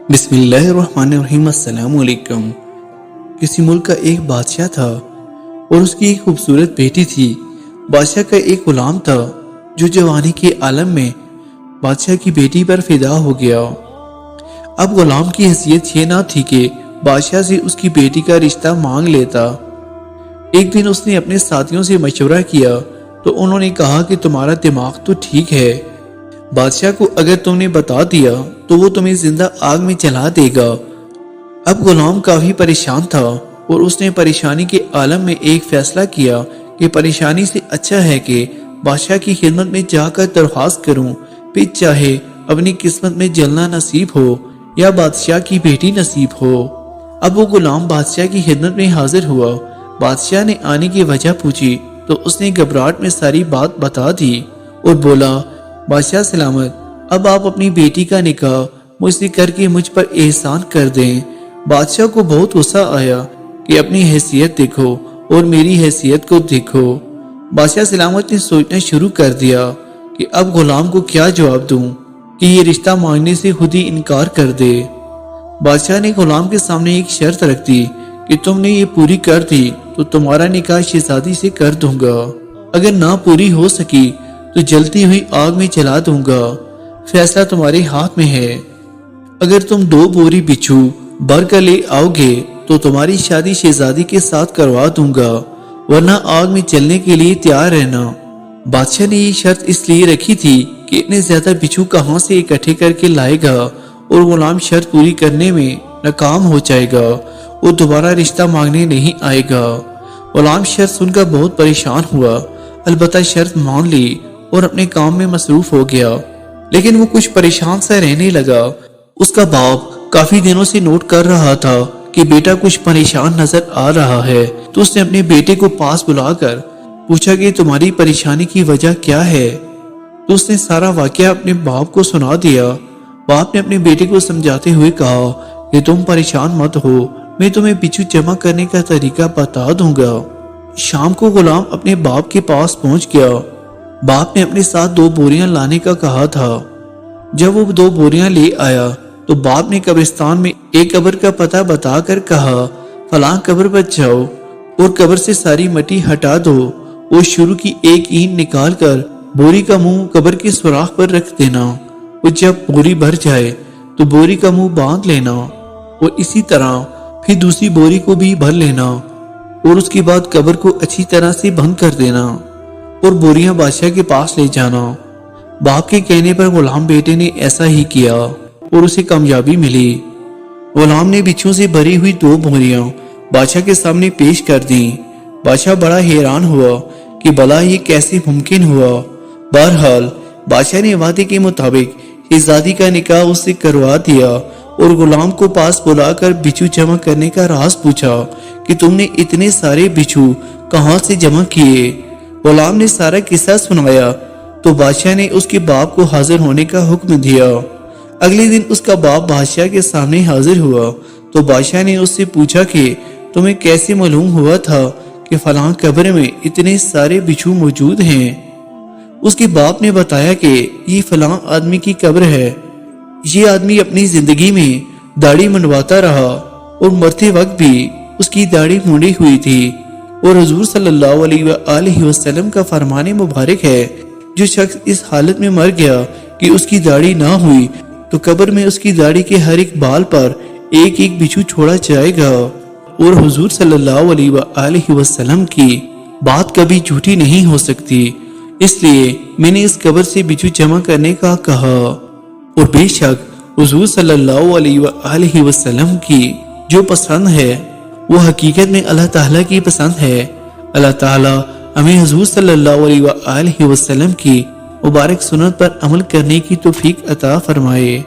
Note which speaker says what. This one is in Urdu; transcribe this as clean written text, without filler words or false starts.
Speaker 1: بسم اللہ الرحمن الرحیم۔ السلام علیکم۔ کسی ملک کا ایک بادشاہ تھا اور اس کی ایک خوبصورت بیٹی تھی۔ بادشاہ کا ایک غلام تھا جو جوانی کے عالم میں بادشاہ کی بیٹی پر فدا ہو گیا۔ اب غلام کی حیثیت یہ نہ تھی کہ بادشاہ سے اس کی بیٹی کا رشتہ مانگ لیتا۔ ایک دن اس نے اپنے ساتھیوں سے مشورہ کیا تو انہوں نے کہا کہ تمہارا دماغ تو ٹھیک ہے، بادشاہ کو اگر تم نے بتا دیا تو وہ تمہیں زندہ آگ میں جلا دے گا۔ اب غلام کافی پریشان تھا اور اس نے پریشانی کے عالم میں ایک فیصلہ کیا کہ پریشانی سے اچھا ہے کہ بادشاہ کی خدمت میں جا کر درخواست کروں، پھر چاہے اپنی قسمت میں جلنا نصیب ہو یا بادشاہ کی بیٹی نصیب ہو۔ اب وہ غلام بادشاہ کی خدمت میں حاضر ہوا۔ بادشاہ نے آنے کی وجہ پوچھی تو اس نے گھبراہٹ میں ساری بات بتا دی اور بولا، بادشاہ سلامت، اب آپ اپنی بیٹی کا نکاح مجھ سے کر کے مجھ پر احسان کر دیں۔ بادشاہ کو بہت غصہ آیا کہ اپنی حیثیت دیکھو اور میری حیثیت کو دیکھو۔ بادشاہ سلامت نے سوچنا شروع کر دیا کہ اب غلام کو کیا جواب دوں کہ یہ رشتہ مانگنے سے خود ہی انکار کر دے۔ بادشاہ نے غلام کے سامنے ایک شرط رکھ دی کہ تم نے یہ پوری کر دی تو تمہارا نکاح شہزادی سے کر دوں گا، اگر نہ پوری ہو سکی تو جلتی ہوئی آگ میں جلا دوں گا۔ فیصلہ تمہارے ہاتھ میں ہے۔ اگر تم 2 بوری بچھو بھر کر لے آؤ گے تو تمہاری شادی شہزادی کے ساتھ کروا دوں گا، ورنہ آگ میں چلنے کے لیے تیار رہنا۔ بادشاہ نے یہ شرط اس لیے رکھی تھی کہ اتنے زیادہ بچھو کہاں سے اکٹھے کر کے لائے گا اور غلام شرط پوری کرنے میں ناکام ہو جائے گا اور دوبارہ رشتہ مانگنے نہیں آئے گا۔ غلام شرط سن کر بہت پریشان ہوا، البتہ شرط مان لی اور اپنے کام میں مصروف ہو گیا، لیکن وہ کچھ پریشان سا رہنے لگا۔ اس کا باپ کافی دنوں سے نوٹ کر رہا تھا کہ بیٹا کچھ پریشان نظر آ رہا ہے، تو اس نے اپنے بیٹے کو پاس بلا کر پوچھا کہ تمہاری پریشانی کی وجہ کیا ہے؟ تو اس نے سارا واقعہ اپنے باپ کو سنا دیا۔ باپ نے اپنے بیٹے کو سمجھاتے ہوئے کہا کہ تم پریشان مت ہو، میں تمہیں بچھو جمع کرنے کا طریقہ بتا دوں گا۔ شام کو غلام اپنے باپ کے پاس پہنچ گیا۔ باپ نے اپنے ساتھ 2 بوریاں لانے کا کہا تھا۔ جب وہ 2 بوریاں لے آیا تو باپ نے قبرستان میں ایک قبر کا پتہ بتا کر کہا، فلاں قبر پر جاؤ اور قبر سے ساری مٹی ہٹا دو اور شروع کی ایک اینٹ نکال کر بوری کا منہ قبر کے سوراخ پر رکھ دینا، اور جب بوری بھر جائے تو بوری کا منہ باندھ لینا اور اسی طرح پھر دوسری بوری کو بھی بھر لینا اور اس کے بعد قبر کو اچھی طرح سے بند کر دینا اور بوریاں بادشاہ کے پاس لے جانا۔ باپ کے کہنے پر غلام بیٹے نے ایسا ہی کیا اور اسے کامیابی ملی۔ غلام نے بچھو سے بھری ہوئی 2 بوریاں بادشاہ کے سامنے پیش کر دیں۔ بادشاہ بڑا حیران ہوا کہ بھلا یہ کیسے ممکن ہوا۔ بہرحال بادشاہ نے وعدے کے مطابق شہزادی کا نکاح اس سے کروا دیا اور غلام کو پاس بلا کر بچھو جمع کرنے کا راز پوچھا کہ تم نے اتنے سارے بچھو کہاں سے جمع کیے؟ غلام نے سارا قصہ سنایا تو بادشاہ نے اس کے باپ کو حاضر ہونے کا حکم دیا۔ اگلے دن اس کا باپ بادشاہ کے سامنے حاضر ہوا تو بادشاہ نے اس سے پوچھا کہ تمہیں کیسے معلوم ہوا تھا کہ فلاں قبر میں اتنے سارے بچھو موجود ہیں؟ اس کے باپ نے بتایا کہ یہ فلاں آدمی کی قبر ہے۔ یہ آدمی اپنی زندگی میں داڑھی منڈواتا رہا اور مرتے وقت بھی اس کی داڑھی مونڈی ہوئی تھی، اور حضور صلی اللہ علیہ وآلہ وسلم کا فرمان مبارک ہے، جو شخص اس حالت میں مر گیا کہ اس کی داڑھی نہ ہوئی تو قبر میں اس کی داڑھی کے ہر ایک بال پر ایک ایک بچھو چھوڑا جائے گا، اور حضور صلی اللہ علیہ وآلہ وسلم کی بات کبھی جھوٹی نہیں ہو سکتی، اس لیے میں نے اس قبر سے بچھو جمع کرنے کا کہا۔ اور بے شک حضور صلی اللہ علیہ وآلہ وسلم کی جو پسند ہے وہ حقیقت میں اللہ تعالیٰ کی پسند ہے۔ اللہ تعالیٰ ہمیں حضور صلی اللہ علیہ وآلہ وسلم کی مبارک سنت پر عمل کرنے کی توفیق عطا فرمائے۔